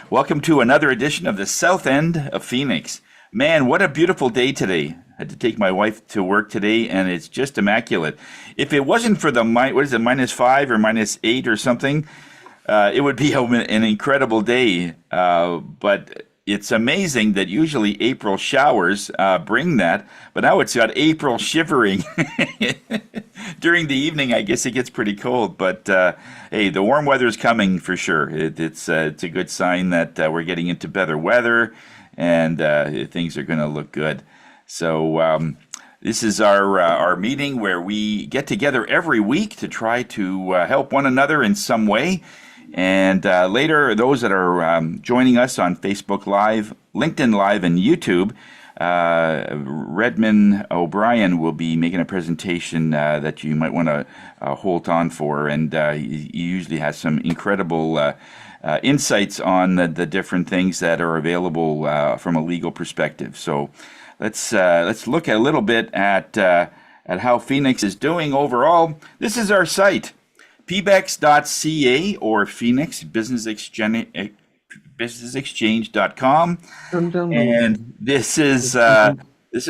Welcome to another edition of the South End of Phoenix. Man, what a beautiful day today. I had to take my wife to work today, and it's just immaculate. If it wasn't for the, -5 or -8 or something, it would be an incredible day. But it's amazing that usually April showers bring that, but now it's got April shivering. During the evening, I guess it gets pretty cold, but hey, the warm weather is coming for sure. It's a good sign that we're getting into better weather, and things are going to look good. So this is our meeting where we get together every week to try to help one another in some way. And later, those that are joining us on Facebook Live, LinkedIn Live, and YouTube, Redmond O'Brien will be making a presentation that you might want to hold on for. And he usually has some incredible insights on the different things that are available from a legal perspective. So let's look a little bit at how Phoenix is doing overall. This is our site. pbex.ca or Phoenix businessexchange.com, and this is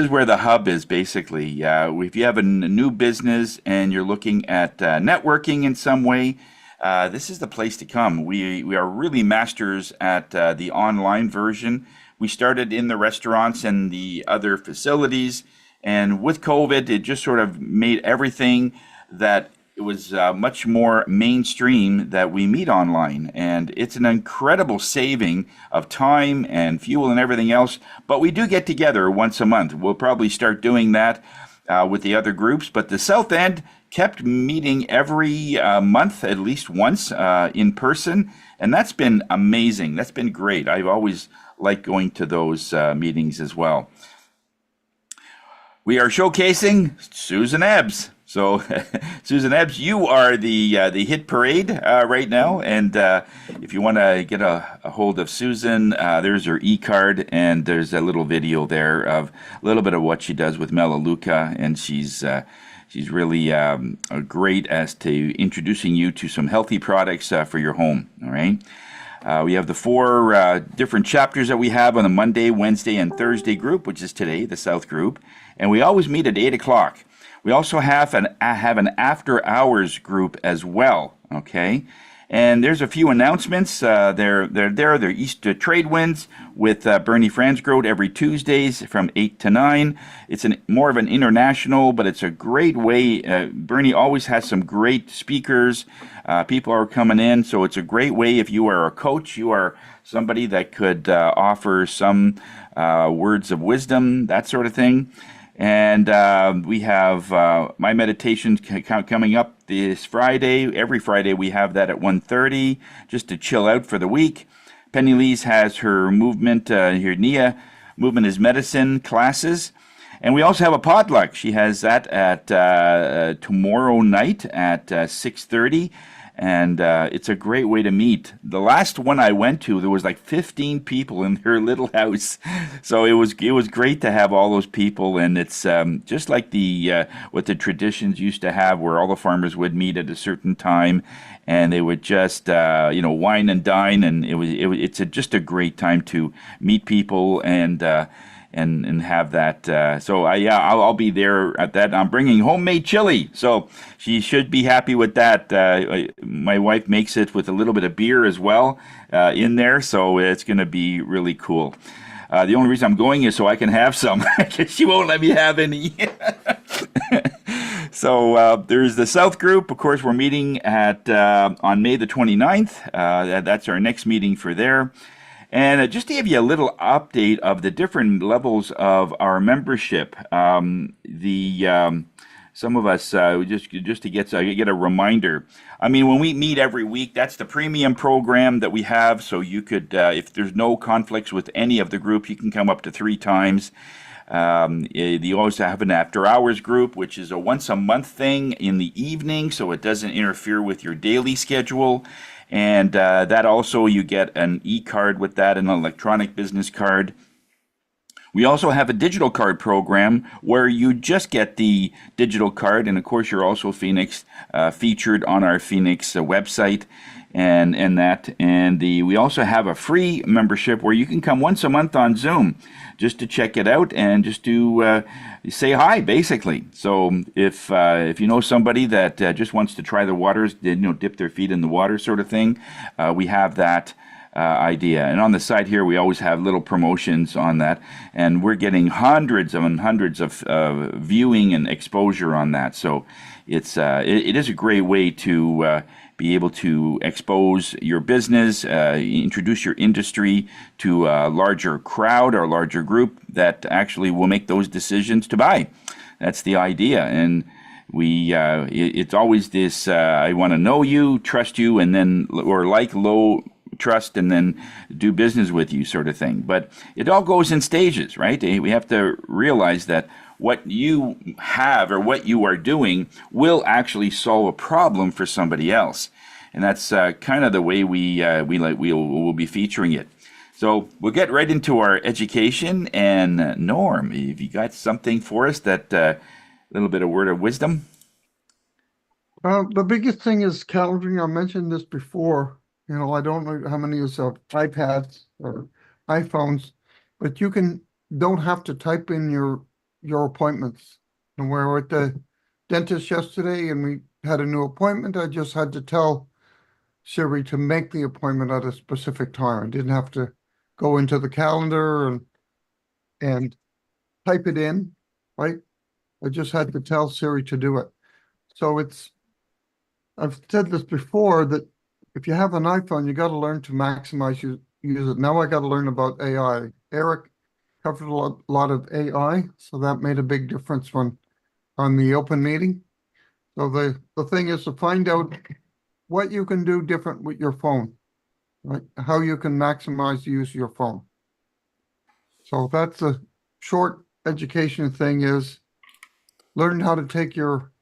where the hub is basically. If you have a new business and you're looking at networking in some way, this is the place to come. We are really masters at the online version. We started in the restaurants and the other facilities, and with COVID, it just sort of made everything that it was much more mainstream that we meet online, and it's an incredible saving of time and fuel and everything else. But we do get together once a month. We'll probably start doing that with the other groups. But the South End kept meeting every month, at least once in person, and that's been amazing. That's been great. I've always liked going to those meetings as well. We are showcasing Susan Ebbs. So, Susan Ebbs, you are the hit parade right now, and if you want to get a hold of Susan, there's her e-card, and there's a little video there of a little bit of what she does with Melaleuca, and she's really great as to introducing you to some healthy products for your home. All right. We have the 4 different chapters that we have on the Monday, Wednesday, and Thursday group, which is today, the South group, and we always meet at 8 o'clock. We also have an after-hours group as well, okay? And there's a few announcements. They're East Trade Winds with Bernie Fransgrove every Tuesdays from 8 to 9. It's more of an international, but it's a great way. Bernie always has some great speakers. People are coming in, so it's a great way if you are a coach, you are somebody that could offer some words of wisdom, that sort of thing. And we have my meditation coming up this Friday. Every Friday we have that at 1:30, just to chill out for the week. Penny Lee's has her movement, her NIA, Movement is Medicine classes. And we also have a potluck. She has that at tomorrow night at 6:30. And it's a great way to meet. The last one I went to, there was like 15 people in her little house, so it was great to have all those people. And it's just like what the traditions used to have, where all the farmers would meet at a certain time, and they would just wine and dine, and it's just a great time to meet people and have that. I'll be there at that. I'm bringing homemade chili, so she should be happy with that. My wife makes it with a little bit of beer as well in there, so it's going to be really cool. The only reason I'm going is so I can have some, because she won't let me have any. So there's the South group. Of course, we're meeting on May the 29th. That's our next meeting for there. And just to give you a little update of the different levels of our membership, some of us just to get a reminder. I mean, when we meet every week, that's the premium program that we have. So you could, if there's no conflicts with any of the group, you can come up to 3 times. You also have an after-hours group, which is a once-a-month thing in the evening, so it doesn't interfere with your daily schedule. And that also, you get an e-card with that, an electronic business card. We also have a digital card program where you just get the digital card, and of course, you're also Phoenix featured on our Phoenix website, and that. And we also have a free membership where you can come once a month on Zoom just to check it out and just to say hi, basically. So if you know somebody that just wants to try the waters, dip their feet in the water, sort of thing, we have that idea. And on the side here, we always have little promotions on that, and we're getting hundreds and hundreds of viewing and exposure on that. So it is a great way to be able to expose your business, introduce your industry to a larger crowd or larger group that actually will make those decisions to buy. That's the idea. And it's always this, I want to know you, trust you, and then, or low trust, and then do business with you, sort of thing. But it all goes in stages, right? We have to realize that what you have or what you are doing will actually solve a problem for somebody else. And that's kind of the way we'll be featuring it. So we'll get right into our education. And Norm, have you got something for us, that little bit of word of wisdom? The biggest thing is calendaring. I mentioned this before. I don't know how many of us have iPads or iPhones, but you don't have to type in your appointments. And we were at the dentist yesterday and we had a new appointment. I just had to tell Siri to make the appointment at a specific time. I didn't have to go into the calendar and type it in, right? I just had to tell Siri to do it. So I've said this before, that if you have an iPhone, you got to learn to maximize use it. Now I got to learn about AI. Eric covered a lot of AI, so that made a big difference on the open meeting. So the thing is to find out what you can do different with your phone, right? How you can maximize the use of your phone. So that's a short education thing, is learn how to take your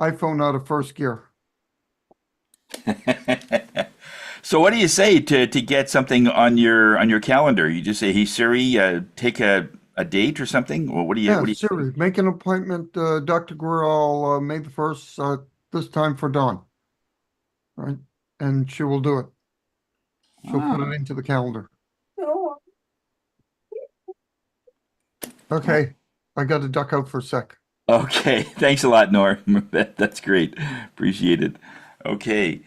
iPhone out of first gear. So what do you say to get something on your calendar? You just say, "Hey Siri, take a date or something." Or what do you Siri, make an appointment, Dr. Guerrero, May the 1st, this time for dawn. Right? And she will do it. She'll put it into the calendar. Okay, I got to duck out for a sec. Okay, thanks a lot, Norm. That's great. Appreciate it. Okay.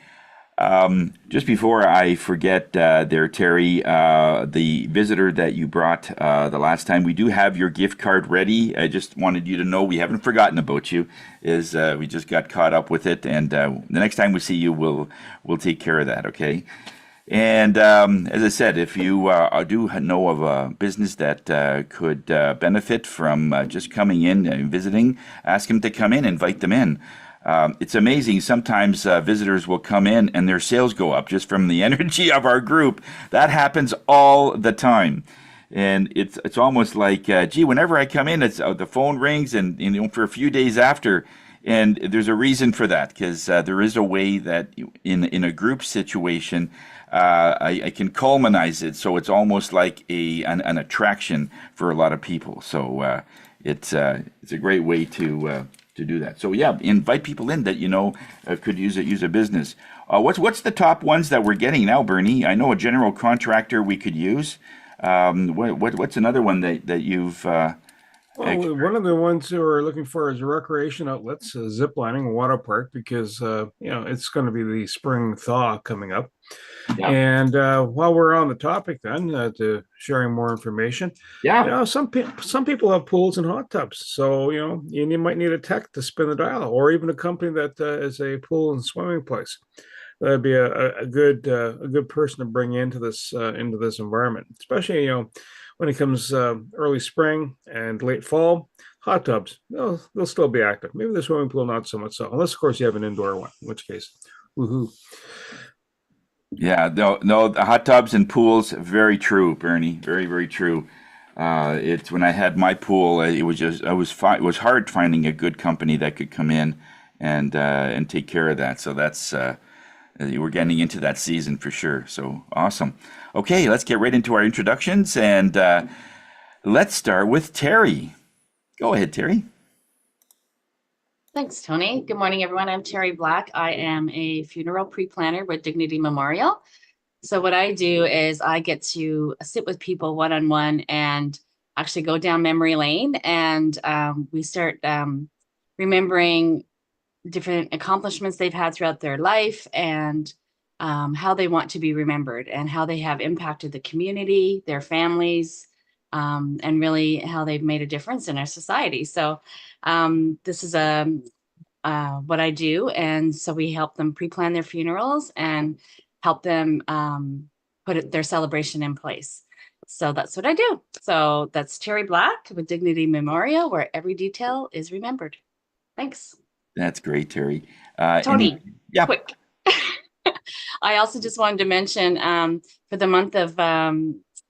Just before I forget there, Terry, the visitor that you brought the last time, we do have your gift card ready. I just wanted you to know we haven't forgotten about you. We just got caught up with it, and the next time we see you, we'll take care of that, okay? And as I said, if you do know of a business that could benefit from just coming in and visiting, ask them to come in, invite them in. It's amazing. Sometimes visitors will come in and their sales go up just from the energy of our group. That happens all the time. And it's almost like, gee, whenever I come in, it's the phone rings, and for a few days after. And there's a reason for that, because there is a way that in a group situation, I can culminize it, so it's almost like an attraction for a lot of people. So it's a great way to do that. So yeah, invite people in that could use a business. What's the top ones that we're getting now, Bernie? I know a general contractor we could use. What's another one that you've? Well, one of the ones who are looking for is recreation outlets, zip lining, a water park, because it's going to be the spring thaw coming up. Yeah. And while we're on the topic, then to sharing more information, some people have pools and hot tubs, so you might need a tech to spin the dial, or even a company that is a pool and swimming place. That'd be a good person to bring into this environment, especially when it comes early spring and late fall. Hot tubs, they'll still be active. Maybe the swimming pool not so much so, unless of course you have an indoor one, in which case, woohoo. Yeah, no, the hot tubs and pools, very true, Bernie, very, very true. It's when I had my pool, it was hard finding a good company that could come in and take care of that. So that's we're getting into that season for sure. So awesome. Okay, let's get right into our introductions, and let's start with Terry. Go ahead, Terry. Thanks, Tony. Good morning, everyone. I'm Terry Black. I am a funeral pre-planner with Dignity Memorial. So what I do is I get to sit with people one-on-one and actually go down memory lane, and we start remembering different accomplishments they've had throughout their life, and how they want to be remembered, and how they have impacted the community, their families, and really how they've made a difference in our society. So this is what I do. And so we help them pre-plan their funerals and help them put their celebration in place. So that's what I do. So that's Terry Black with Dignity Memorial, where every detail is remembered. Thanks. That's great, Terry. Tony, yeah. quick. I also just wanted to mention for the month of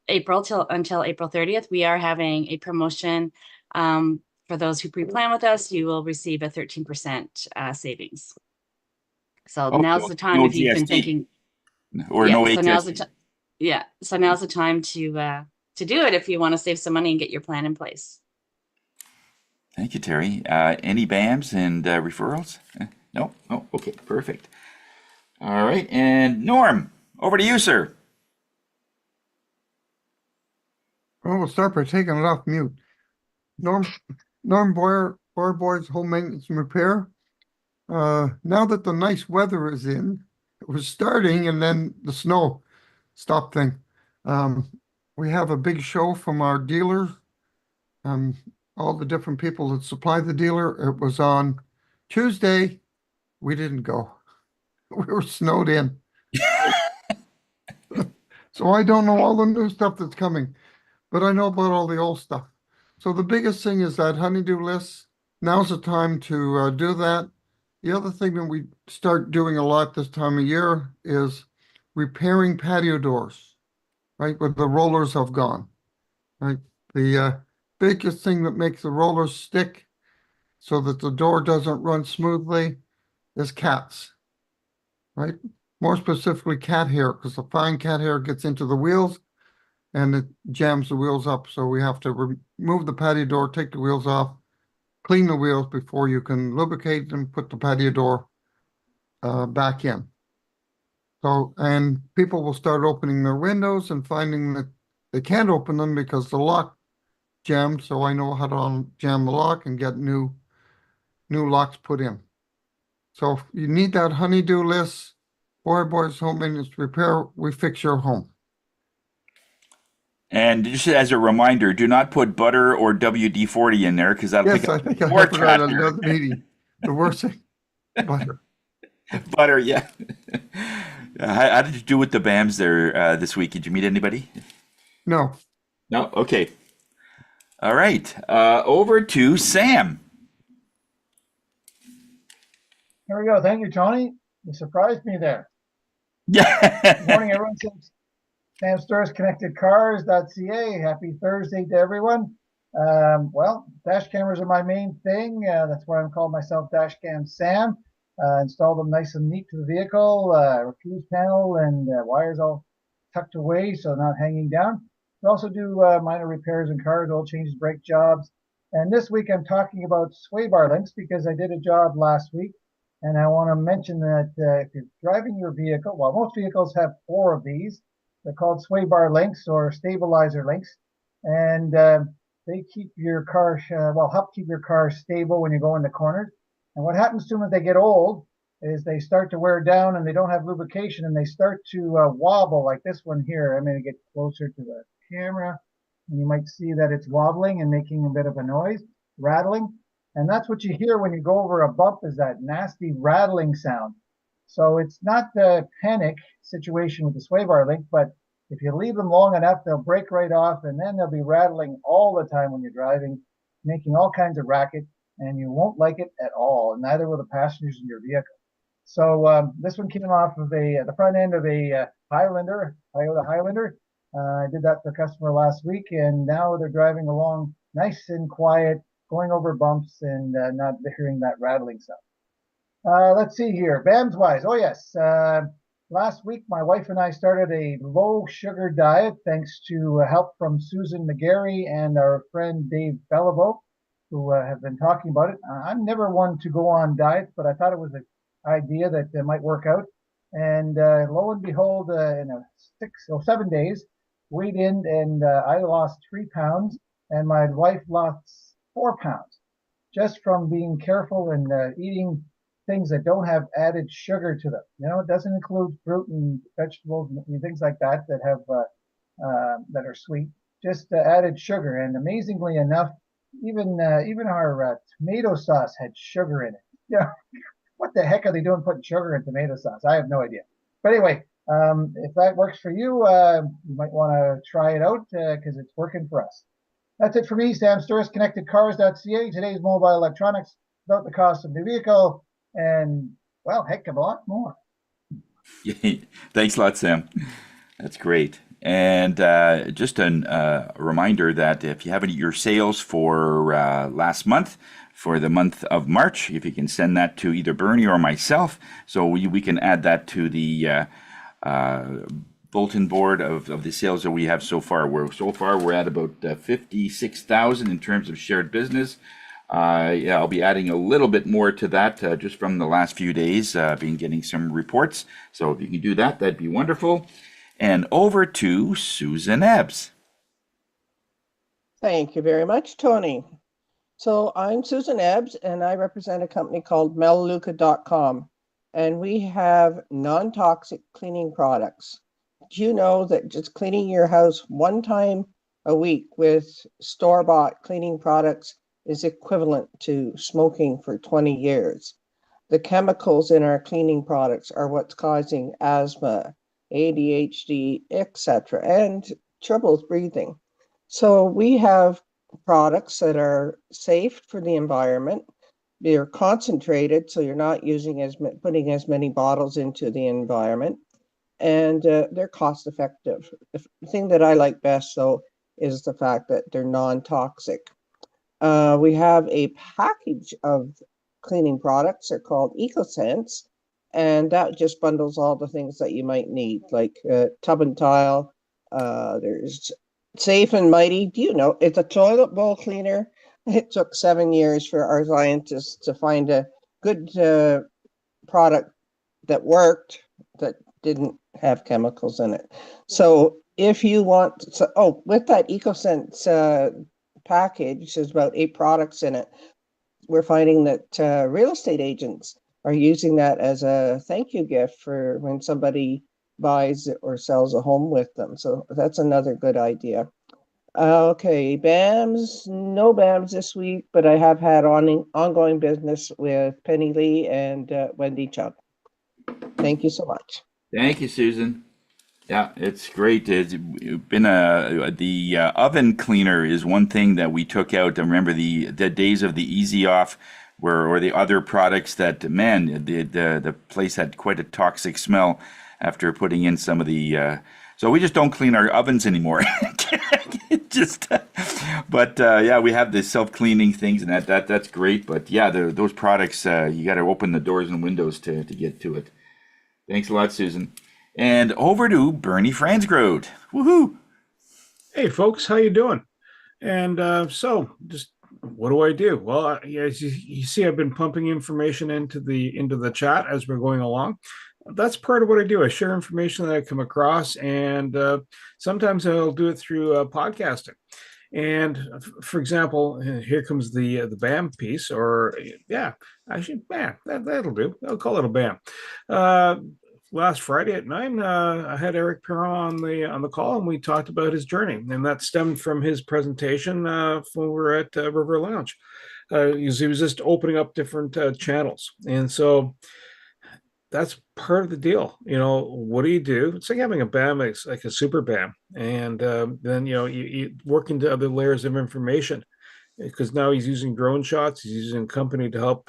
April until April 30th, we are having a promotion. For those who pre-plan with us, you will receive a 13% savings. So now's the time if you've been thinking, or no HST. So now's the time. Yeah, so now's the time to do it if you want to save some money and get your plan in place. Thank you, Terry. Any BAMs and referrals? No? Oh, okay, perfect. All right, and Norm, over to you, sir. Well, we'll start by taking it off mute. Norm Boyer Boys Home Maintenance and Repair. Now that the nice weather is in, it was starting and then the snow stopped thing. We have a big show from our dealers. All the different people that supply the dealer. It was on Tuesday. We didn't go. We were snowed in. So I don't know all the new stuff that's coming, but I know about all the old stuff. So the biggest thing is that honeydew list. Now's the time to do that. The other thing that we start doing a lot this time of year is repairing patio doors, right? Where the rollers have gone, right? The biggest thing that makes the rollers stick so that the door doesn't run smoothly is cats, right? More specifically, cat hair, because the fine cat hair gets into the wheels and it jams the wheels up. So we have to remove the patio door, take the wheels off, clean the wheels before you can lubricate and put the patio door back in. So, and people will start opening their windows and finding that they can't open them because the lock jammed. So I know how to jam the lock and get new locks put in. So if you need that honeydew list, Boys Home Maintenance Repair, we fix your home. And just as a reminder, do not put butter or WD-40 in there because that'll pick up I think more I forgot cat hair. another meeting. The worst thing, butter. Butter, yeah. How did you do with the BAMs there this week? Did you meet anybody? No. No? Okay. All right. Over to Sam. Here we go. Thank you, Tony. You surprised me there. Yeah. Good morning, everyone. Sam Sturz, ConnectedCars.ca. Happy Thursday to everyone. Well, dash cameras are my main thing. That's why I'm calling myself Dashcam Sam. Install them nice and neat to the vehicle, fuse panel and wires all tucked away so not hanging down. We also do minor repairs in cars, oil changes, brake jobs. And this week I'm talking about sway bar links because I did a job last week. And I want to mention that if you're driving your vehicle, well, most vehicles have 4 of these. They're called sway bar links or stabilizer links. And they keep your car, help keep your car stable when you go in the corners. And what happens to them as they get old is they start to wear down and they don't have lubrication and they start to wobble like this one here. I'm going to get closer to the camera and you might see that it's wobbling and making a bit of a noise, rattling. And that's what you hear when you go over a bump is that nasty rattling sound. So it's not the panic situation with the sway bar link, but if you leave them long enough, they'll break right off and then they'll be rattling all the time when you're driving, making all kinds of racket, and you won't like it at all, and neither will the passengers in your vehicle. So this one came off of the front end of a Highlander, Toyota Highlander. I did that for a customer last week, and now they're driving along nice and quiet, going over bumps and not hearing that rattling sound. Let's see here, BAMs wise. Oh yes, last week, my wife and I started a low sugar diet thanks to help from Susan McGarry and our friend Dave Beliveau, who have been talking about it. I'm never one to go on diets, but I thought it was an idea that might work out. And lo and behold, in 7 days, weighed in and I lost 3 pounds, and my wife lost 4 pounds just from being careful and eating things that don't have added sugar to them. It doesn't include fruit and vegetables and things like that that have that are sweet. Just added sugar, and amazingly enough, even our tomato sauce had sugar in it. Yeah, what the heck are they doing putting sugar in tomato sauce? I have no idea. But anyway, if that works for you, you might want to try it out because it's working for us. That's it for me, Sam Sturris, ConnectedCars.ca. Today's mobile electronics about the cost of the vehicle and, well, heck of a lot more. Thanks a lot, Sam. That's great. And just a reminder that if you have any your sales for last month, for the month of March, if you can send that to either Bernie or myself, so we can add that to the bulletin board of the sales that we have so far. We're at about 56,000 in terms of shared business. Yeah, I'll be adding a little bit more to that just from the last few days. Been getting some reports, so if you can do that, that'd be wonderful. And over to Susan Ebbs. Thank you very much, Tony. So I'm Susan Ebbs, and I represent a company called Melaleuca.com, and we have non-toxic cleaning products. Do you know that just cleaning your house one time a week with store-bought cleaning products is equivalent to smoking for 20 years? The chemicals in our cleaning products are what's causing asthma, ADHD, etc., and troubles breathing. So we have products that are safe for the environment. They're concentrated, so you're not putting as many bottles into the environment, and they're cost effective. The thing that I like best, though, is the fact that they're non-toxic. We have a package of cleaning products. They're called EcoSense, and that just bundles all the things that you might need, like tub and tile. There's Safe and Mighty. Do you know it's a toilet bowl cleaner? It took 7 years for our scientists to find a good product that worked, that didn't have chemicals in it. So if you want, with that EcoSense package, there's about 8 products in it. We're finding that real estate agents are using that as a thank you gift for when somebody buys or sells a home with them. So that's another good idea. Okay, BAMs, no BAMs this week, but I have had ongoing business with Penny Lee and Wendy Chuck. Thank you so much. Thank you, Susan. Yeah, it's great. It's been the oven cleaner is one thing that we took out. I remember the days of the Easy Off, or the other products that, man, the place had quite a toxic smell after putting in some of the. So we just don't clean our ovens anymore. Yeah, we have the self-cleaning things, and that's great. But yeah, those products, you got to open the doors and windows to get to it. Thanks a lot, Susan. And over to Bernie Fransgrove. Woohoo! Hey, folks, how you doing? And so, just what do I do? Well, as you see, I've been pumping information into the chat as we're going along. That's part of what I do. I share information that I come across, and sometimes I'll do it through podcasting. And for example, here comes the BAM piece, or yeah, actually, BAM. That'll do. I'll call it a BAM. Last Friday at 9, I had Eric Perron on the call, and we talked about his journey, and that stemmed from his presentation when we were at River Lounge. He was just opening up different channels, and so that's part of the deal. What do you do? It's like having a BAM, it's like a super BAM, and then you work into other layers of information, because now he's using drone shots. He's using a company to help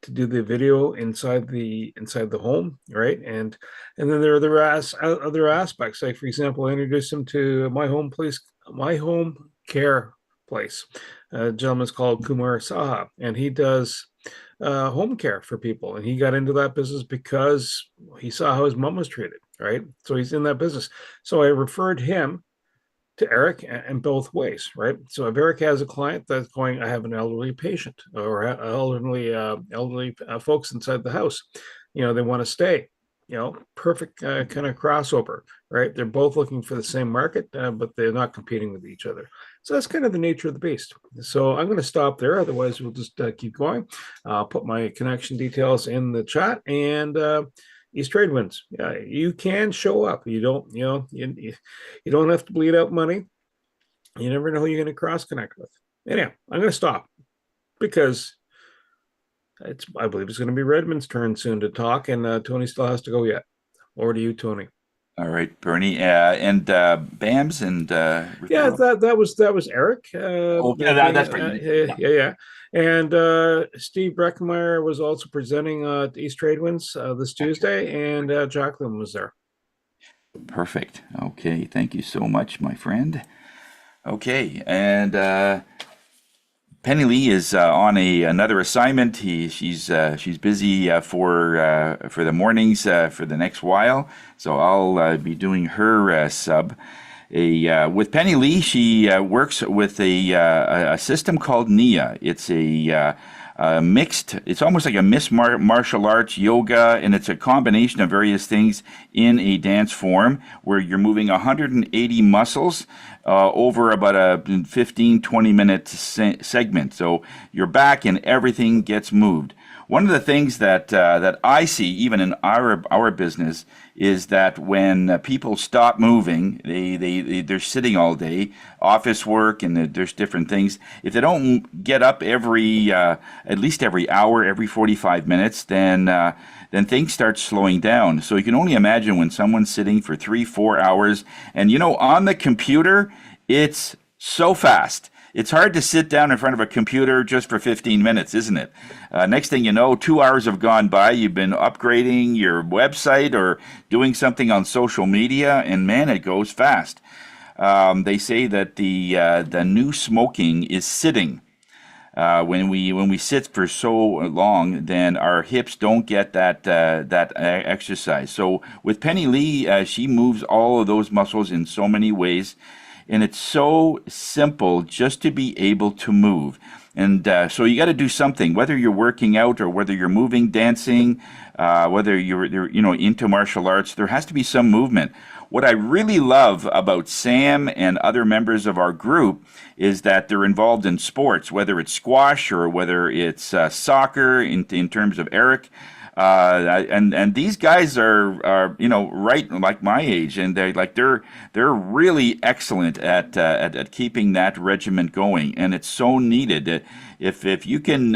to do the video inside the home, right? And then there are other aspects. Like, for example, I introduced him to my home care place. A gentleman's called Kumar Saha, and he does home care for people, and he got into that business because he saw how his mom was treated, right? So he's in that business. So I referred him to Eric in both ways, right? So if Eric has a client that's going, I have an elderly patient or elderly folks inside the house, they want to stay, perfect kind of crossover, right? They're both looking for the same market, but they're not competing with each other. So that's kind of the nature of the beast. So I'm going to stop there. Otherwise, we'll just keep going. I'll put my connection details in the chat, and East Trade Winds. You can show up. You don't, you don't have to bleed out money. You never know who you're going to cross connect with. Anyhow, I'm going to stop because I believe it's going to be Redmond's turn soon to talk, and Tony still has to go yet. Over to you, Tony. All right, Bernie, and BAMS and yeah, that was Eric. That's right. Yeah. And Steve Breckenmeyer was also presenting at East Trade Winds this Tuesday, and Jacqueline was there. Perfect. Okay, thank you so much, my friend. Okay, and Penny Lee is on another assignment. She's busy for the mornings for the next while, so I'll be doing her sub. With Penny Lee, she works with a system called NIA. It's a mixed. It's almost like a mixed martial arts yoga, and it's a combination of various things in a dance form where you're moving 180 muscles over about a 15-20 minute segment. So your back and everything gets moved. One of the things that I see, even in our business, is that when people stop moving, they're sitting all day, office work, and there's different things. If they don't get up at least every hour, every 45 minutes, then things start slowing down. So you can only imagine when someone's sitting for 3-4 hours, and on the computer, it's so fast. It's hard to sit down in front of a computer just for 15 minutes, isn't it? Next thing you know, 2 hours have gone by. You've been upgrading your website or doing something on social media, and man, it goes fast. They say that the new smoking is sitting. When we sit for so long, then our hips don't get that exercise. So with Penny Lee, she moves all of those muscles in so many ways. And it's so simple just to be able to move. And so you got to do something, whether you're working out or whether you're moving, dancing, whether you're into martial arts, there has to be some movement. What I really love about Sam and other members of our group is that they're involved in sports, whether it's squash or whether it's soccer in terms of Eric. And these guys are right like my age, and they're really excellent at keeping that regiment going, and it's so needed. If you can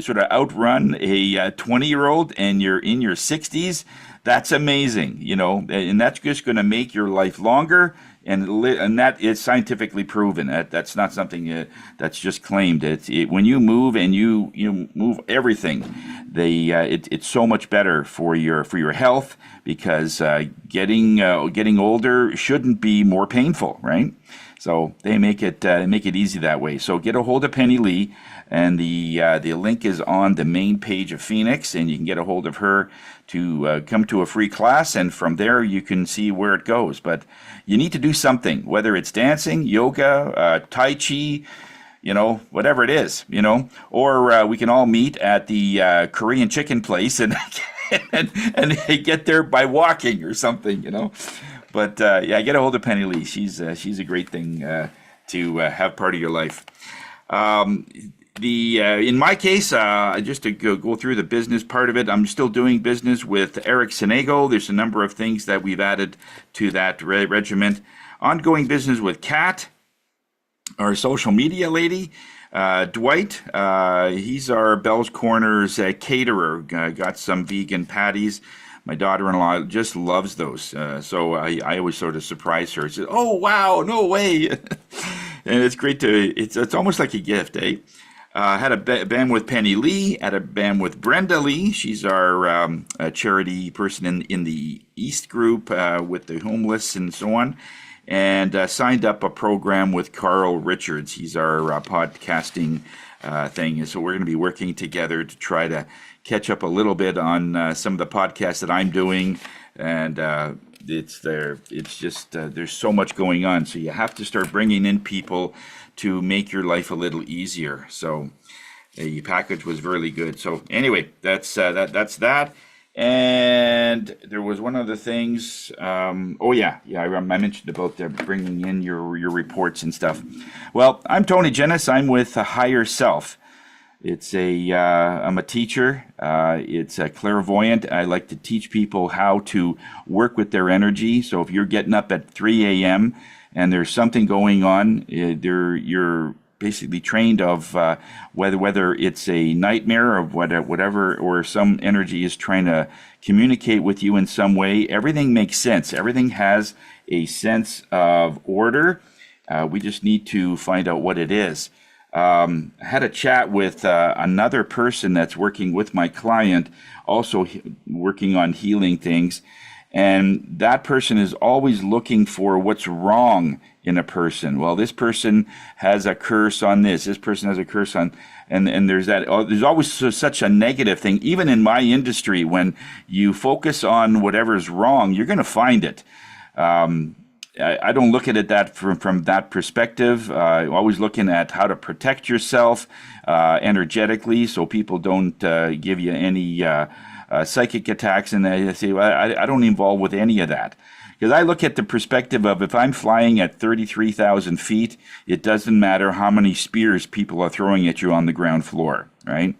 sort of outrun a 20-year-old and you're in your 60s, that's amazing, and that's just going to make your life longer. And that is scientifically proven. That's not something that's just claimed. When you move and you move everything, it's so much better for your health, because getting older shouldn't be more painful, right? So they make it easy that way. So get a hold of Penny Lee, and the link is on the main page of Phoenix, and you can get a hold of her to come to a free class, and from there you can see where it goes. But you need to do something, whether it's dancing, yoga, Tai Chi, whatever it is, or we can all meet at the Korean chicken place and get there by walking or something, But get a hold of Penny Lee. She's a great thing to have part of your life. In my case, just to go through the business part of it, I'm still doing business with Eric Senego. There's a number of things that we've added to that regiment. Ongoing business with Kat, our social media lady. Dwight, he's our Bell's Corners caterer. Got some vegan patties. My daughter-in-law just loves those. So I always sort of surprise her. She says, "Oh, wow, no way." And it's great it's almost like a gift, eh? Had a band with Penny Lee, had a band with Brenda Lee. She's our charity person in the East group with the homeless and so on. and signed up a program with Carl Richards. He's our podcasting thing. And so we're going to be working together to try to catch up a little bit on some of the podcasts that I'm doing. And it's just there's so much going on. So you have to start bringing in people to make your life a little easier. So the package was really good. So anyway, that's that. And there was one other things. I mentioned about bringing in your reports and stuff. Well, I'm Tony Jennis. I'm with Higher Self. It's I'm a teacher. It's a clairvoyant. I like to teach people how to work with their energy. So if you're getting up at 3 a.m. and there's something going on, you're basically trained of whether it's a nightmare or whatever, or some energy is trying to communicate with you in some way. Everything makes sense. Everything has a sense of order. We just need to find out what it is. I had a chat with another person that's working with my client, also working on healing things. And that person is always looking for what's wrong in a person. Well, this person has a curse on this. This person has a curse on, and there's that. There's always such a negative thing. Even in my industry, when you focus on whatever's wrong, you're going to find it. I don't look at it from that perspective. Always looking at how to protect yourself energetically, so people don't give you any psychic attacks. And I say, well, I don't involve with any of that, because I look at the perspective of, if I'm flying at 33,000 feet, it doesn't matter how many spears people are throwing at you on the ground floor, right?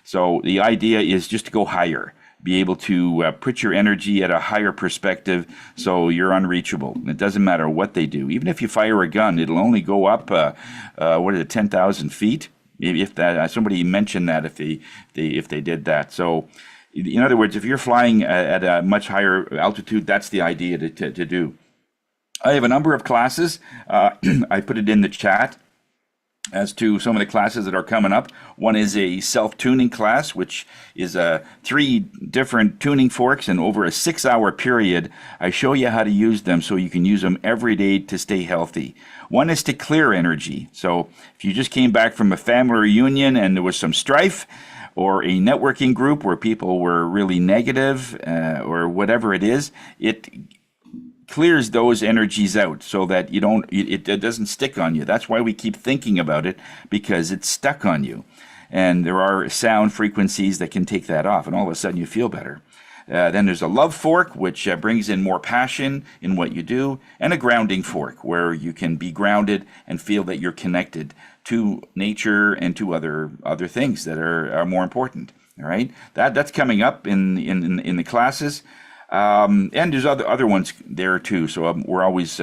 So the idea is just to go higher. Be able to put your energy at a higher perspective, so you're unreachable. It doesn't matter what they do. Even if you fire a gun, it'll only go up 10,000 feet. Maybe if that somebody mentioned that if they did that. So, in other words, if you're flying at a much higher altitude, that's the idea to do. I have a number of classes. I put it in the chat as to some of the classes that are coming up. One is a self-tuning class, which is 3 different tuning forks, and over a 6-hour period, I show you how to use them so you can use them every day to stay healthy. One is to clear energy. So if you just came back from a family reunion and there was some strife, or a networking group where people were really negative, or whatever it is, it clears those energies out so that it doesn't stick on you. That's why we keep thinking about it, because it's stuck on you. And there are sound frequencies that can take that off, and all of a sudden you feel better. Then there's a love fork, which brings in more passion in what you do, and a grounding fork, where you can be grounded and feel that you're connected to nature and to other things that are more important. All right, that's coming up in the classes. And there's other ones there too. So we're always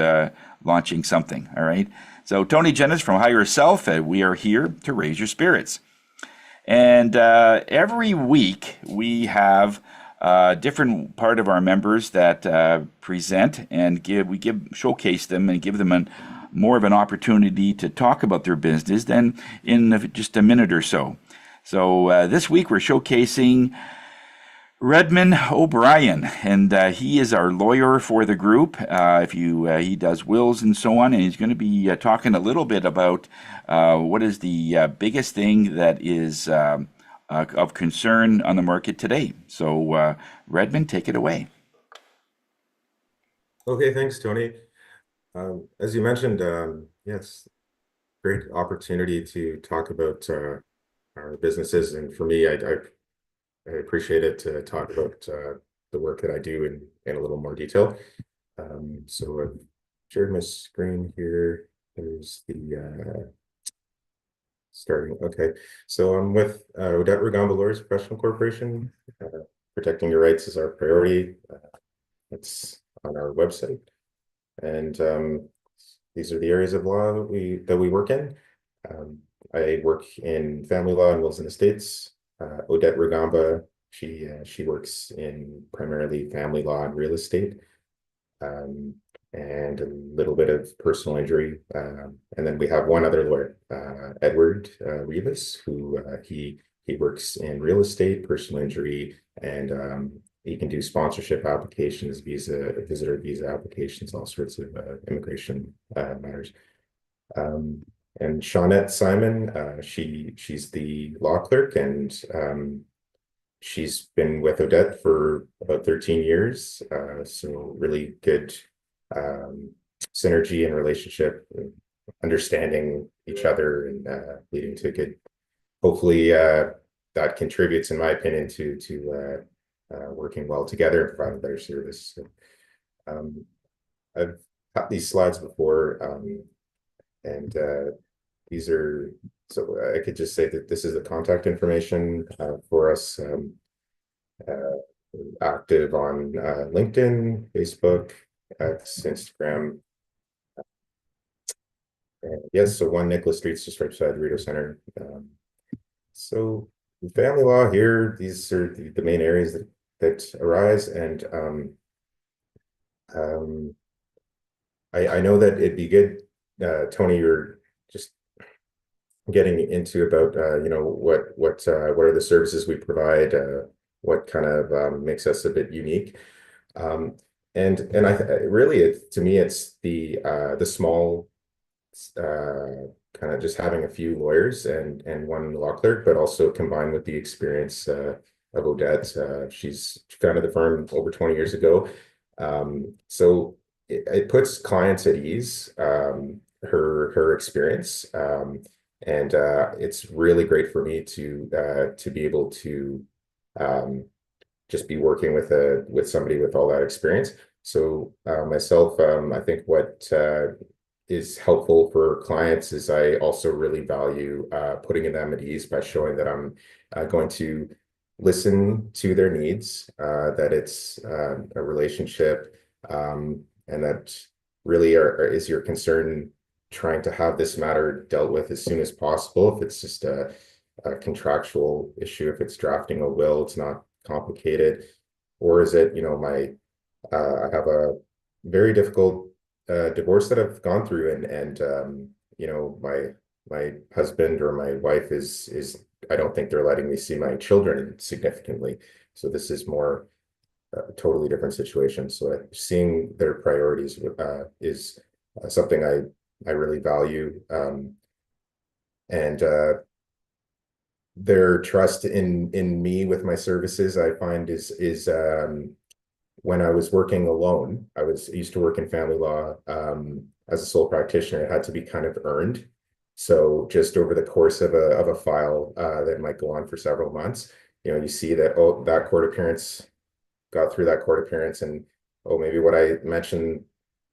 launching something. All right. So Tony Jennis from Higher Self. We are here to raise your spirits. And every week we have a different part of our members that present and showcase them and give them more of an opportunity to talk about their business than in just a minute or so. So this week we're showcasing Redmond O'Brien, and he is our lawyer for the group. He does wills and so on, and he's going to be talking a little bit about what is the biggest thing that is of concern on the market today. So, Redmond, take it away. Okay, thanks, Tony. As you mentioned, yes, great opportunity to talk about our businesses, and for me, I appreciate it to talk about the work that I do in a little more detail. So I've shared my screen here. There's the starting. Okay, so I'm with Odette Rugamba Lawyers Professional Corporation. Protecting your rights is our priority. It's on our website, and these are the areas of law that we work in. I work in family law and wills and estates. Odette Rugamba, she works in primarily family law and real estate, and a little bit of personal injury. And then we have one other lawyer, Edward Rivas, who he works in real estate, personal injury, and you can do sponsorship applications, visitor visa applications, all sorts of immigration matters. And Shawnette Simon, she's the law clerk, and she's been with Odette for about 13 years. So really good synergy and relationship, understanding each other, and leading to good, hopefully that contributes, in my opinion, to working well together and providing better service. So, I've had these slides before, and these are, so I could just say that this is the contact information for us. Active on LinkedIn, Facebook, X, Instagram. Yes, so 1 Nicholas Street's just right beside the Rideau Center. So family law here, these are the main areas that arise, and I know that it'd be good, Tony, you're just getting into about what are the services we provide, what kind of makes us a bit unique, and I really, to me, it's the small kind of just having a few lawyers and 1 law clerk, but also combined with the experience of Odette. She's founded the firm over 20 years ago, so it puts clients at ease, her experience, and it's really great for me to be able to just be working with somebody with all that experience. So myself, I think what is helpful for clients is I also really value putting them at ease by showing that I'm going to listen to their needs, that it's a relationship, and that really is your concern trying to have this matter dealt with as soon as possible. If it's just a contractual issue, if it's drafting a will, it's not complicated, or is it, I have a very difficult divorce that I've gone through, and my husband or my wife is I don't think they're letting me see my children significantly. So this is more a totally different situation. So seeing their priorities is something I really value, and their trust in me with my services, I find is when I was working alone. I used to work in family law as a sole practitioner. It had to be kind of earned. So just over the course of a file that might go on for several months, you see that, oh, that court appearance got through that court appearance, and oh, maybe what I mentioned,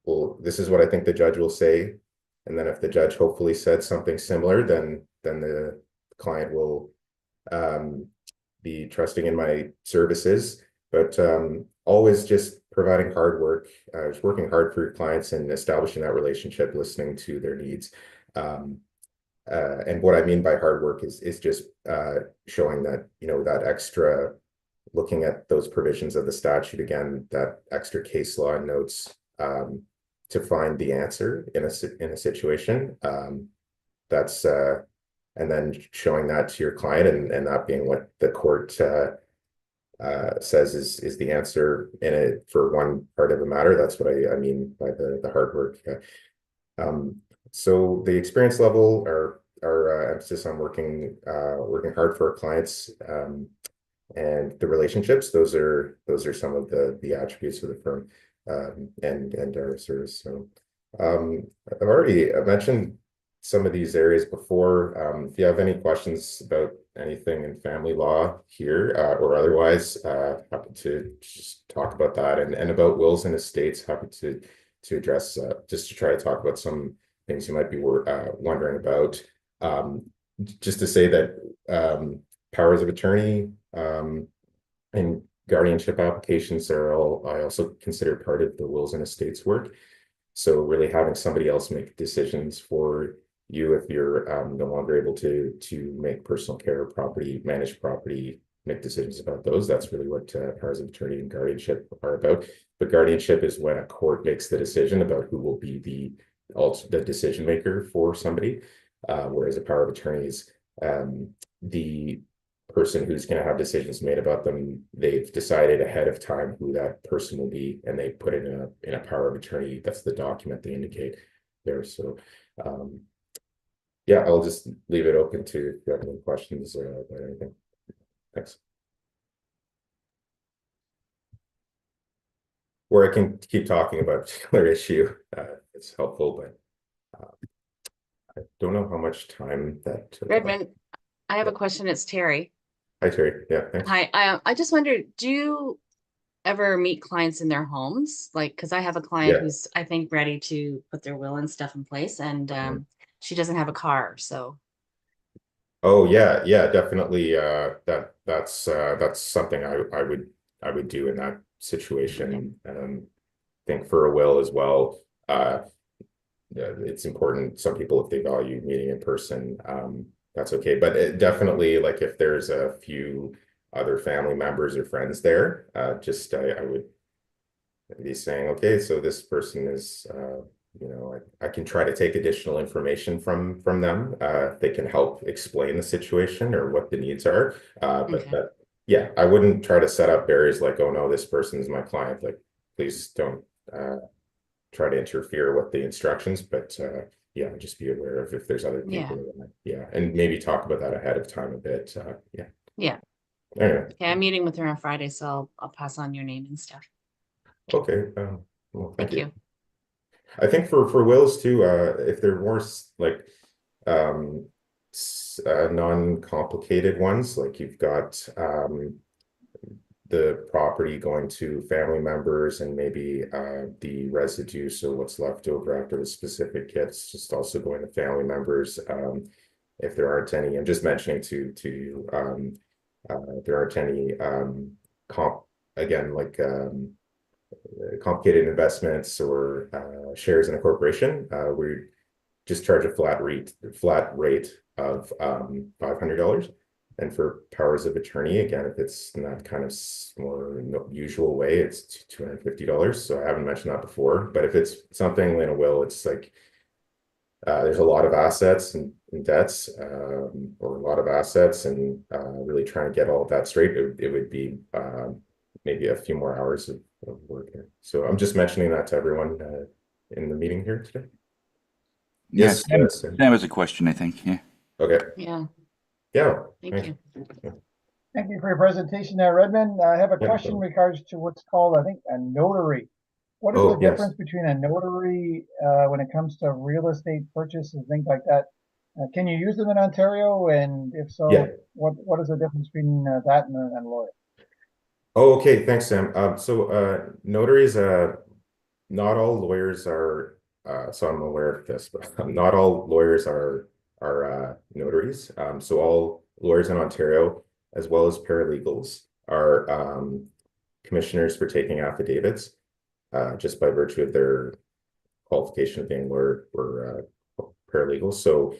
well, this is what I think the judge will say. And then if the judge hopefully said something similar, then the client will be trusting in my services. But always just providing hard work, just working hard for your clients and establishing that relationship, listening to their needs. And what I mean by hard work is just showing that, that extra, looking at those provisions of the statute again, that extra case law and notes to find the answer in a situation. That's and then showing that to your client, and that being what the court says is the answer in it for one part of the matter. That's what I mean by the hard work. So the experience level, our emphasis on working hard for our clients, and the relationships. Those are some of the attributes of the firm, and our service. So I've already mentioned some of these areas before. If you have any questions about anything in family law here or otherwise, happy to just talk about that, and about wills and estates. Happy to address, just to try to talk about some things you might be wondering about. Just to say that powers of attorney and guardianship applications I also consider part of the wills and estates work. So really having somebody else make decisions for you if you're no longer able to make personal care, manage property, make decisions about those. That's really what powers of attorney and guardianship are about. But guardianship is when a court makes the decision about who will be the decision maker for somebody, whereas a power of attorney is the person who's going to have decisions made about them, they've decided ahead of time who that person will be, and they put in a power of attorney. That's the document they indicate there. So yeah, I'll just leave it open to if you have any questions about anything. Thanks. Or I can keep talking about a particular issue. It's helpful, but I don't know how much time that. Redmond, I have a Yeah. question. It's Terry. Hi, Terry. Yeah, thanks. Hi, I just wondered, do you ever meet clients in their homes? Like, because I have a client Yeah. who's, I think, ready to put their will and stuff in place, and she doesn't have a car, so. Oh yeah, yeah, definitely. That's something I would do in that situation. Think for a will as well. Yeah, it's important. Some people, if they value meeting in person, that's okay. But definitely, like if there's a few other family members or friends there, I would be saying, okay, so this person is, you know, I can try to take additional information from them. They can help explain the situation or what the needs are. But Okay. yeah, I wouldn't try to set up barriers like, oh no, this person is my client. Like, please don't try to interfere with the instructions. But yeah, just be aware of if there's other Yeah. people. Yeah, and maybe talk about that ahead of time a bit. Yeah. Yeah. Anyway. Okay, I'm meeting with her on Friday, so I'll pass on your name and stuff. Okay. Well, thank Thank you. you. I think for wills too, if they're more like non-complicated ones, like you've got the property going to family members and maybe the residue, so what's left over after the specific hits, just also going to family members. If there aren't any, I'm just mentioning to there aren't any again like complicated investments or shares in a corporation, we just charge a flat rate of $500. And for powers of attorney, again, if it's in that kind of more usual way, it's $250. So I haven't mentioned that before, but if it's something in a will, it's like there's a lot of assets and debts, or a lot of assets, and really trying to get all of that straight, it would be maybe a few more hours of work here. So I'm just mentioning that to everyone in the meeting here today. Yeah, Yes, Sam, yes. Sam has a question, I think. Yeah. Okay. Yeah, Yeah. thank you. Thank you for your presentation there, Redmond. I have a Yeah, question in no. regards to what's called, I think, a notary. What is Oh, the yes. difference between a notary when it comes to real estate purchase and things like that? Can you use them in Ontario? And if so, Yeah. what is the difference between that and a lawyer? Oh, okay. Thanks, Sam. So notaries, not all lawyers are, so I'm aware of this, but not all lawyers are notaries. So all lawyers in Ontario, as well as paralegals, are commissioners for taking affidavits, just by virtue of their qualification of being lawyer or paralegal. So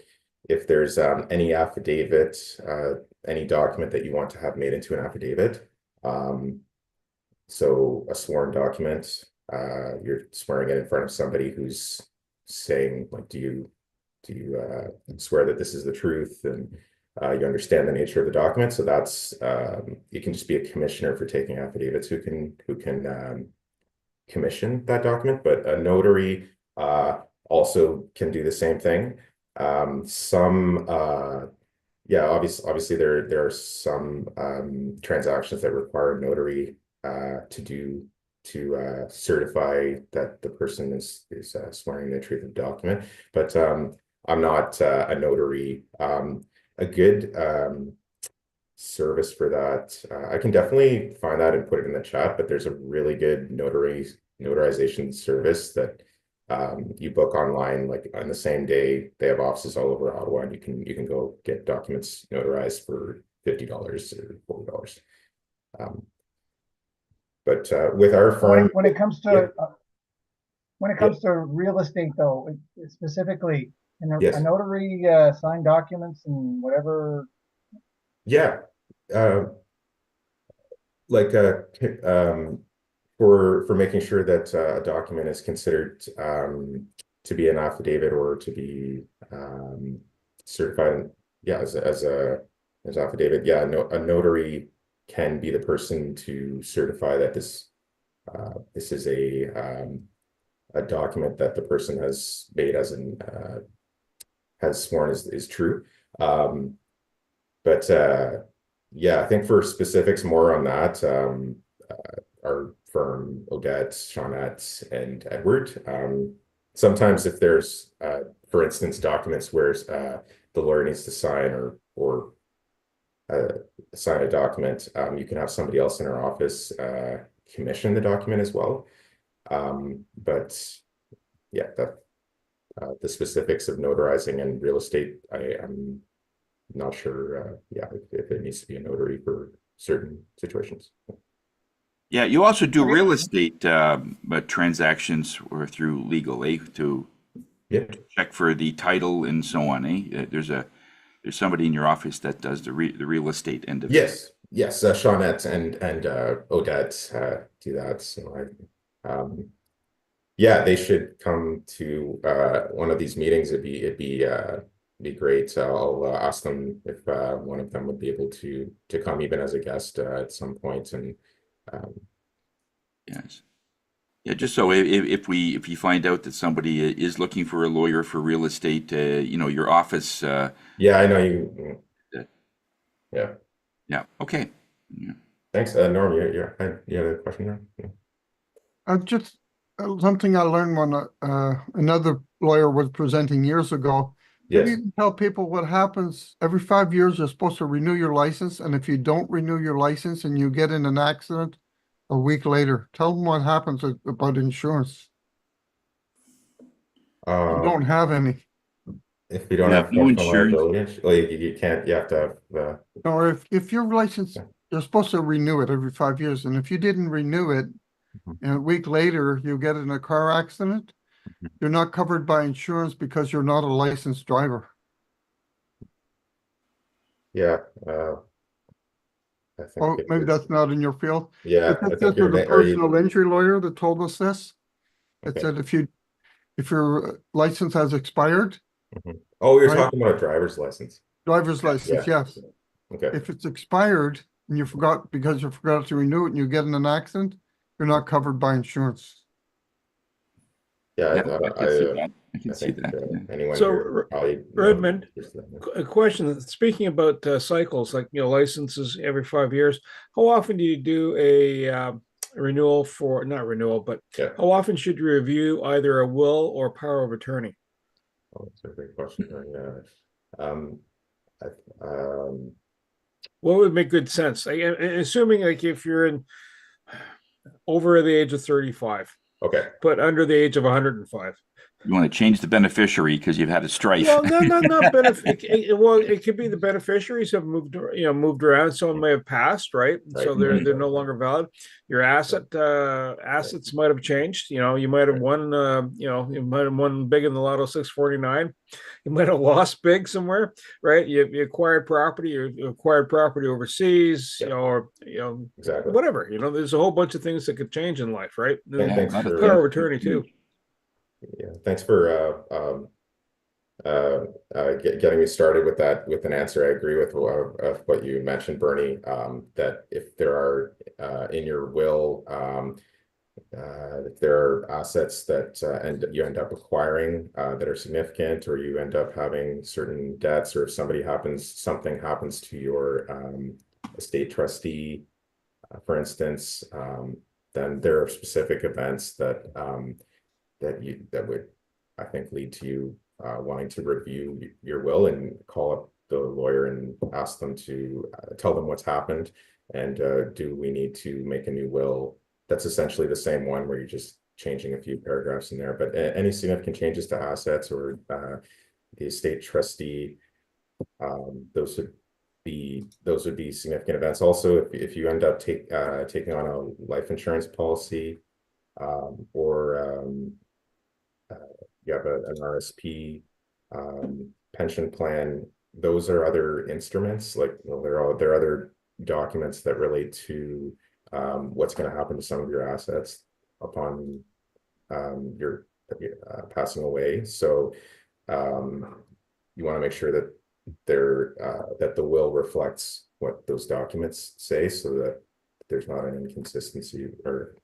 if there's any affidavit, any document that you want to have made into an affidavit, so a sworn document, you're swearing it in front of somebody who's saying, like, do you swear that this is the truth, and you understand the nature of the document. So that's you can just be a commissioner for taking affidavits who can commission that document, but a notary also can do the same thing. Yeah, obviously there are some transactions that require a notary to certify that the person is swearing the truth of the document. But I'm not a notary. A good service for that, I can definitely find that and put it in the chat, but there's a really good notarization service that you book online, like on the same day. They have offices all over Ottawa, and you can go get documents notarized for $50 or $40. But with our firm, When it comes yeah. to when it comes to real estate, though, specifically, can Yes. a notary sign documents and whatever? Yeah, like for making sure that a document is considered to be an affidavit or to be certified, yeah, as a There's affidavit. Yeah, no, a notary can be the person to certify that this is a document that the person has made as an has sworn is true. But yeah, I think for specifics more on that, our firm, Odette, Shawnette, and Edward. Sometimes if there's, for instance, documents where the lawyer needs to sign or sign a document, you can have somebody else in our office commission the document as well. But yeah, the specifics of notarizing and real estate, I'm not sure, yeah, if it needs to be a notary for certain situations. Yeah, you also do Okay. real estate transactions or through legal, to Yeah. check for the title and so on, there's somebody in your office that does the real estate end of it. Yes, Shawnette and Odette do that. So yeah, they should come to one of these meetings. It'd be great. I'll ask them if one of them would be able to come even as a guest at some point. And Yes. Yeah, just so if you find out that somebody is looking for a lawyer for real estate, your office. yeah, I know you. uh, Yeah, Yeah. Okay. Yeah. thanks, Norm. You had a question there? Yeah. Just something I learned when another lawyer was presenting years ago. Maybe Yes. you can tell people what happens every 5 years. You're supposed to renew your license, and if you don't renew your license and you get in an accident a week later, tell them what happens about insurance. You don't have any. If we don't You have have no professional insurance. liability, like you can't. You have to have Or if your license, you're supposed to renew it every 5 years, and if you didn't renew it, and a week later you get in a car accident, you're not covered by insurance because you're not a licensed driver. yeah. I think Oh, maybe it's that's not in your field. yeah. It I just think says there's a are you personal injury lawyer that told us this. It okay? said if your license has expired, Mhm. Oh, you're right? talking about a driver's license. Driver's license, Yeah. yes. Okay. If it's expired and you forgot because you forgot to renew it and you get in an accident, you're not covered by insurance. Yeah, Yeah, I can see that. I I can see think that. Yeah. anyone So, here probably knows Redmond, just that. a question. Speaking about cycles, like licenses every 5 years, how often do you do a renewal for not renewal, but Yeah. how often should you review either a will or power of attorney? Oh, that's a great question. Um, um, What would make good sense? Assuming like if you're in over the age of 35, okay. but under the age of 105. You want to change the beneficiary because you've had a strife. Well, no, not benefit. Well, it could be the beneficiaries have moved around. Someone may have passed, right? So Right. they're no longer valid. Your assets might have changed. You might have won. You might have won big in the Lotto 649. You might have lost big somewhere, right? You acquired property. You acquired property overseas. Yeah. Or Exactly. whatever. There's a whole bunch of things that could change in life, right? Yeah, Yeah, thanks a lot of for Power of things. attorney too. yeah, thanks for getting me started with that with an answer. I agree with what you mentioned, Bernie. That if there are in your will, if there are assets that you end up acquiring that are significant, or you end up having certain debts, or if something happens to your estate trustee, for instance, then there are specific events that would, I think, lead to you wanting to review your will and call up the lawyer and ask them to tell them what's happened, and do we need to make a new will that's essentially the same one where you're just changing a few paragraphs in there. But any significant changes to assets or the estate trustee, those would be significant events. Also, if you end up taking on a life insurance policy, or you have an RSP, pension plan, those are other instruments. Like, there are other documents that relate to what's going to happen to some of your assets upon your passing away. So you want to make sure that that the will reflects what those documents say, so that there's not an inconsistency or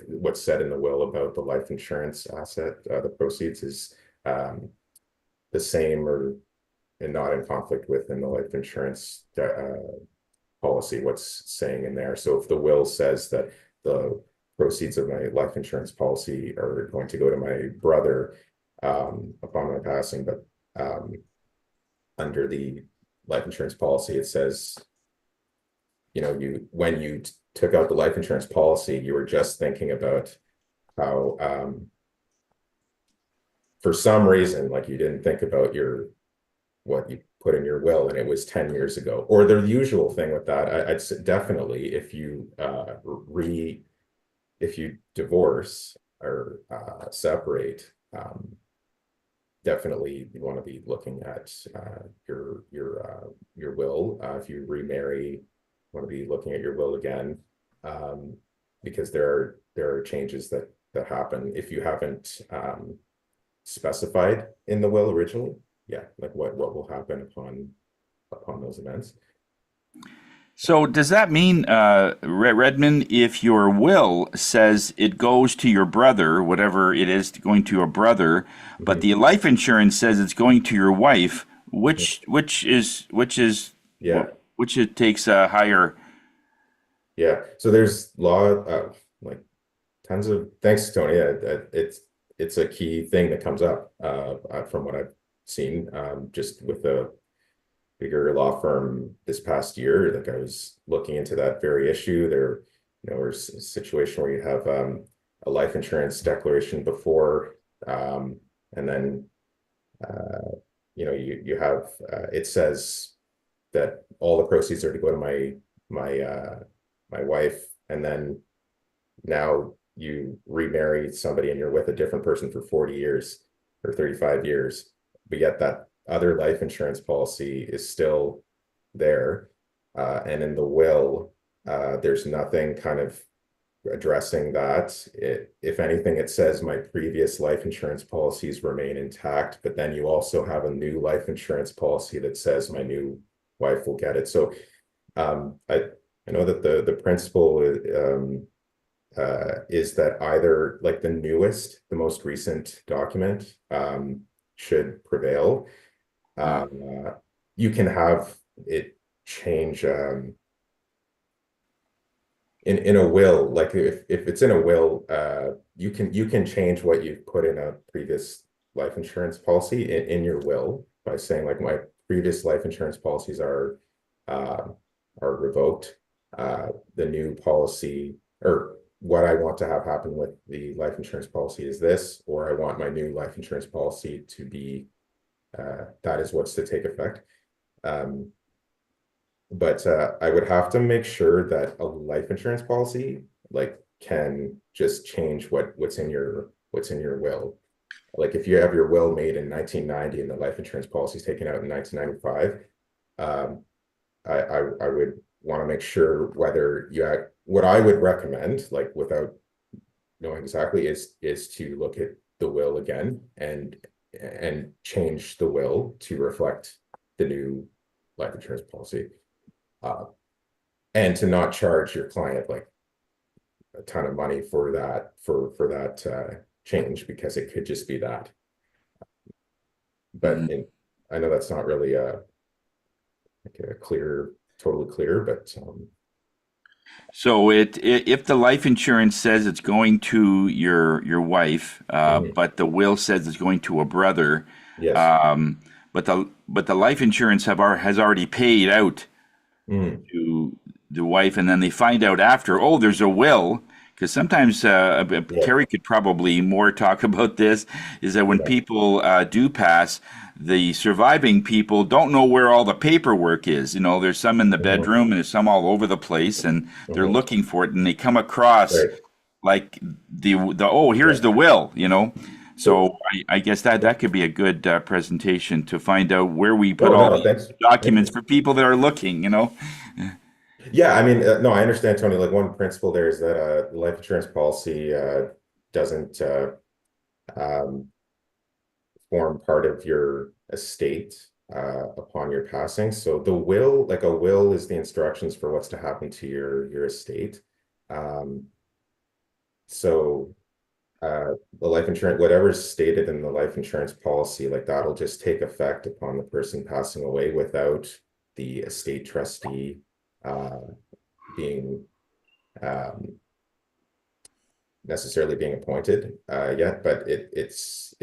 what's said in the will about the life insurance asset, the proceeds is the same or and not in conflict with in the life insurance policy, what's saying in there. So if the will says that the proceeds of my life insurance policy are going to go to my brother upon my passing, but under the life insurance policy, it says, you know, when you took out the life insurance policy, you were just thinking about how for some reason, like you didn't think about what you put in your will, and it was 10 years ago. Or the usual thing with that, I'd say definitely if you divorce or separate, definitely you want to be looking at your will. If you remarry, you want to be looking at your will again, because there are changes that happen if you haven't specified in the will originally. Yeah, like what will happen upon those events. So does that mean, Redmond, if your will says it goes to your brother, whatever it is going to your brother, but the life insurance says it's going to your wife, which it takes a higher? Yeah, so there's law, like tons of, thanks, Tony. It's a key thing that comes up from what I've seen, just with a bigger law firm this past year. Like I was looking into that very issue. There, there's a situation where you have a life insurance declaration before, and then you have it says that all the proceeds are to go to my wife, and then now you remarry somebody and you're with a different person for 40 years or 35 years, but yet that other life insurance policy is still there. And in the will, there's nothing kind of addressing that. If anything, it says my previous life insurance policies remain intact, but then you also have a new life insurance policy that says my new wife will get it. So I know that the principle is that either like the most recent document should prevail. You can have it change in a will, like if it's in a will, you can change what you've put in a previous life insurance policy in your will by saying like my previous life insurance policies are revoked. The new policy, or what I want to have happen with the life insurance policy is this, or I want my new life insurance policy to be that is what's to take effect. But I would have to make sure that a life insurance policy like can just change what's in your will. Like if you have your will made in 1990 and the life insurance policy is taken out in 1995, I would want to make sure whether what I would recommend, like without knowing exactly, is to look at the will again and change the will to reflect the new life insurance policy, and to not charge your client like a ton of money for that change, because it could just be that. But I know that's not really like a totally clear, but so if the life insurance says it's going to your wife, but the will says it's going to a brother, yes, but the life insurance has already paid out to the wife, and then they find out after, oh, there's a will. Because sometimes Terry could probably more talk about this, is that when people do pass, the surviving people don't know where all the paperwork is. There's some in the bedroom and there's some all over the place, and they're looking for it, and they come across like here's the will. So I guess that could be a good presentation to find out where we put the documents for people that are looking. Yeah, I mean, no, I understand, Tony. Like one principle there is that life insurance policy doesn't form part of your estate upon your passing. So the will, like a will, is the instructions for what's to happen to your estate. So the life insurance, whatever's stated in the life insurance policy, like that'll just take effect upon the person passing away without the estate trustee being necessarily being appointed yet, but it's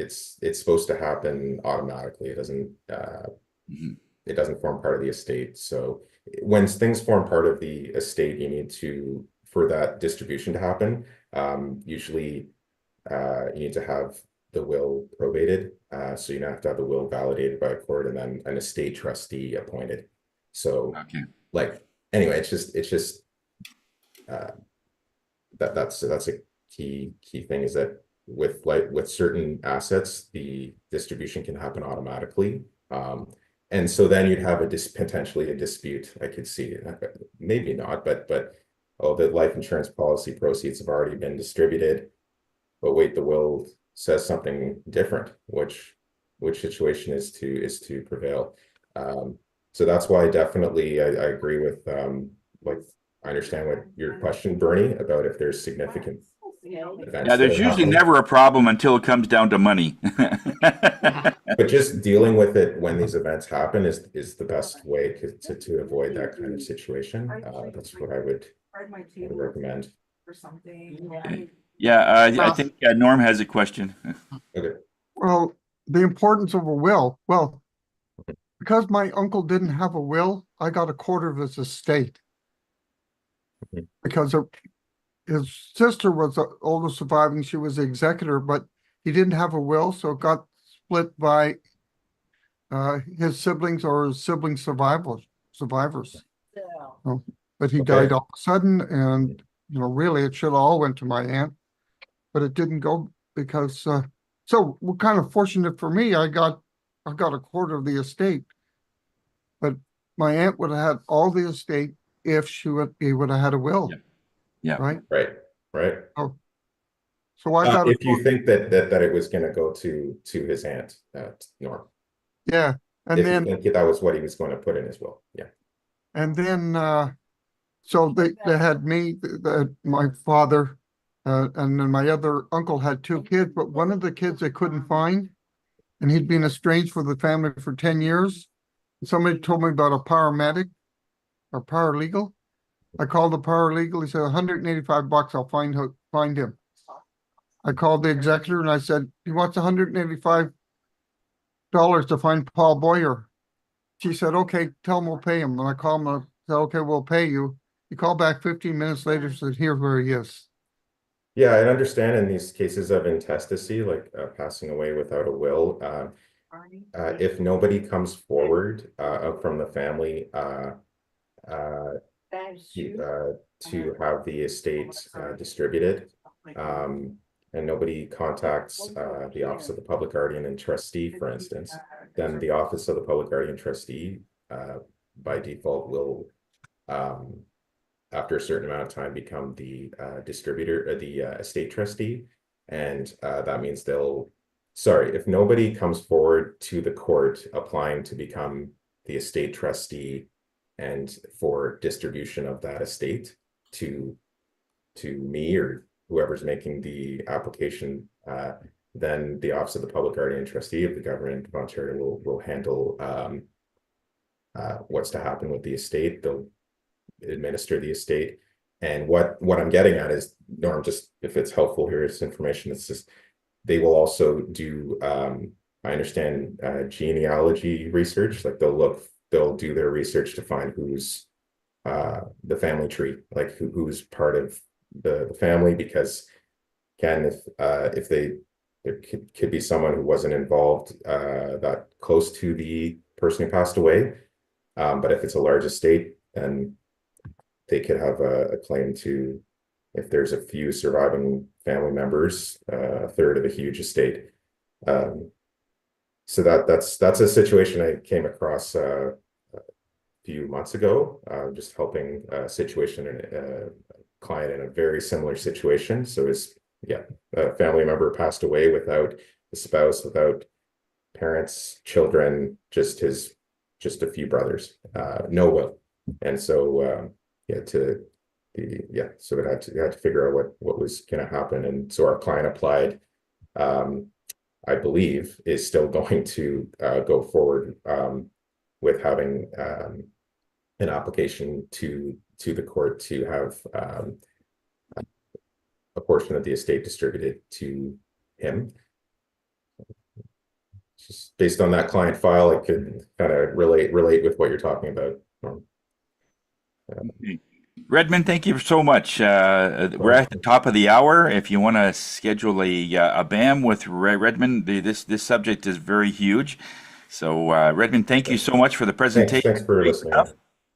supposed to happen automatically. It doesn't it doesn't form part of the estate. So when things form part of the estate, you need to, for that distribution to happen, usually you need to have the will probated. So you have to have the will validated by a court and then an estate trustee appointed. So like, anyway, it's just that's a key thing, is that with certain assets, the distribution can happen automatically. And so then you'd have potentially a dispute. I could see, maybe not, but oh, the life insurance policy proceeds have already been distributed. But wait, the will says something different. Which situation is to prevail? So that's why definitely I agree with like, I understand what your question, Bernie, about if there's significant events. Yeah, there's usually never a problem until it comes down to money. But just dealing with it when these events happen is the best way to avoid that kind of situation. That's what I would recommend. Yeah, I think Norm has a question. Okay. Well, the importance of a will. Well, because my uncle didn't have a will, I got a quarter of his estate. Because his sister was the oldest surviving, she was the executor, but he didn't have a will, so it got split by his siblings or his sibling survivors. So, but he died all of a sudden, and really it should have all went to my aunt, but it didn't go because so we're kind of fortunate for me. I got a quarter of the estate, but my aunt would have had all the estate if he would have had a will. Yeah. Right. Oh, so I got if you think that it was going to go to his aunt, Norm. Yeah, and if then you think that was what he was going to put in his will. Yeah. And then so they had me, my father, and then my other uncle had two kids, but one of the kids they couldn't find, and he'd been estranged from the family for 10 years. Somebody told me about a paramedic or paralegal. I called the paralegal. He said, $185. I'll find him. I called the executor and I said, he wants $185 to find Paul Boyer. She said, okay, tell him we'll pay him. And I called him and I said, okay, we'll pay you. He called back 15 minutes later and said, here's where he is. Yeah, I understand in these cases of intestacy, like passing away without a will, if nobody comes forward from the family to have the estate distributed, and nobody contacts the Office of the Public Guardian and Trustee, for instance, then the Office of the Public Guardian Trustee by default will, after a certain amount of time, become the distributor or the estate trustee. And that means if nobody comes forward to the court applying to become the estate trustee and for distribution of that estate to me or whoever's making the application, then the Office of the Public Guardian Trustee of the Government of Ontario will handle what's to happen with the estate. They'll administer the estate. And what I'm getting at is, Norm, just if it's helpful here, it's information. It's just they will also do I understand genealogy research. Like they'll do their research to find who's the family tree, like who's part of the family, because again, if there could be someone who wasn't involved that close to the person who passed away, but if it's a large estate, then they could have a claim to, if there's a few surviving family members, a third of a huge estate. So that's a situation I came across a few months ago, just helping a client in a very similar situation. So a family member passed away without a spouse, without parents, children, just a few brothers, no will. And so so it had to figure out what was going to happen. And so our client applied, I believe is still going to go forward with having an application to the court to have a portion of the estate distributed to him. Just based on that client file, it could kind of relate with what you're talking about. Redmond, thank you so much. We're at the top of the hour. If you want to schedule a BAM with Redmond, this subject is very huge. So Redmond, thank you so much for the presentation. Thanks for listening.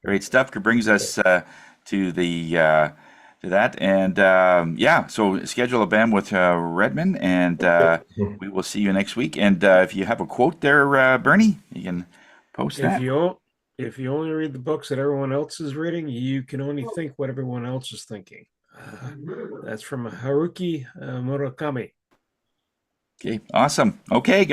Great stuff. It brings us to that, and so schedule a BAM with Redmond, and we will see you next week. And if you have a quote there, Bernie, you can post that. If you only read the books that everyone else is reading, you can only think what everyone else is thinking. That's from Haruki Murakami. Okay, awesome. Okay.